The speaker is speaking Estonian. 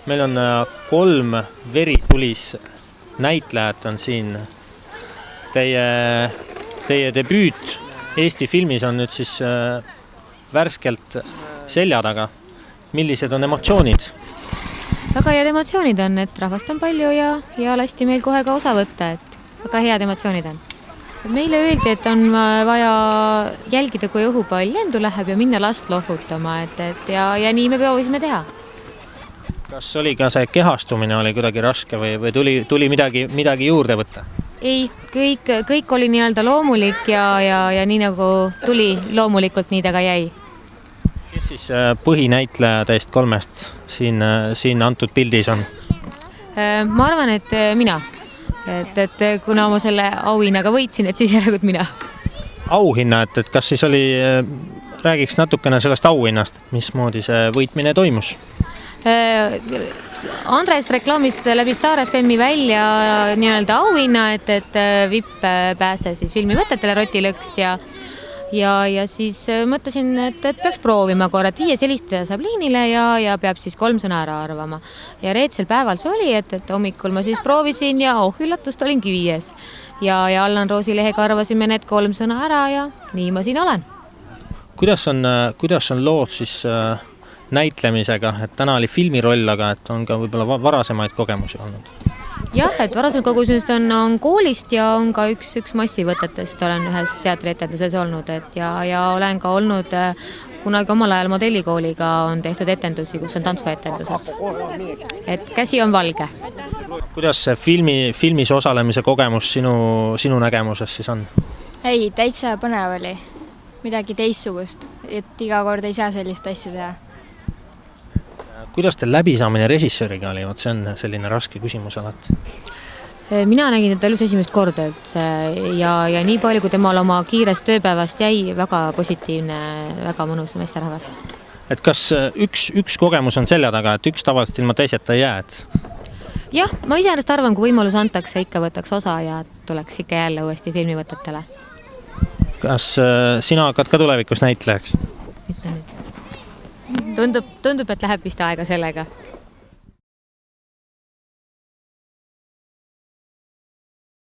Meil on 3 veritulis näitlejat on siin. Teie debüüt Eesti filmis on nüüd siis värskelt selja taga. Millised on emotsioonid? Väga head emotsioonid on, et rahvast on palju ja lasti meil kohe ka osa võtta, et väga head emotsioonid on. Meile öeldi, et on vaja jälgida, kui õhupall lendu läheb ja minna last lohutama, ja nii me proovisime teha. Kas oli ka see kehastumine oli kuidagi raske või tuli midagi juurde võtta? Ei, kõik oli nii-öelda loomulik ja nii nagu tuli loomulikult, nii ta ka jäi. Kes siis põhinäitleja teist 3 siin antud pildis on? Ma arvan, et mina. Et kuna ma selle auhinnaga võitsin, et siis järelikult mina. Auhinna, et kas siis oli, räägiks natukene sellest auhinnast, et mismoodi see võitmine toimus? Andres reklaamist läbi Star FM-i välja nii-öelda auhinna, et VIP pääse siis filmivõtetele rotilõks ja siis mõtlesin, et peaks proovima korra, et 5 helistaja saab liinile ja peab siis 3 sõna ära arvama. Ja reedsel päeval see oli, et hommikul ma siis proovisin ja üllatust olingi 5. Ja Allan Roosi lehega arvasime need 3 sõna ära ja nii ma siin olen. Kuidas on lood siis näitlemisega, et täna oli filmiroll, aga et on ka võib-olla varasemaid kogemusi olnud? Jah, et varasem kogemusest on koolist ja on ka üks massivõtetest, olen ühes teatrietenduses olnud ja olen ka olnud kunagi omal ajal modellikooliga on tehtud etendusi, kus on tantsuetendused. Et käsi on valge. Kuidas see filmis osalemise kogemus sinu nägemuses siis on? Ei, täitsa põnev oli. Midagi teistsugust, et iga kord ei saa sellist asja teha. Kuidas teil läbisaamine režissööriga oli? See on selline raske küsimus alati. Mina nägin teda elus esimest korda üldse ja nii palju, kui temal oma kiirest tööpäevast jäi, väga positiivne, väga mõnus meesterahvas. Et kas üks kogemus on selja taga, et üks tavaliselt ilma teiseta ei jää? Jah, ma iseenesest arvan, kui võimalus antakse, ikka võtaks osa ja tuleks ikka jälle uuesti filmivõtetele. Kas sina hakkad ka tulevikus näitlejaks? Tundub, et läheb vist aega sellega.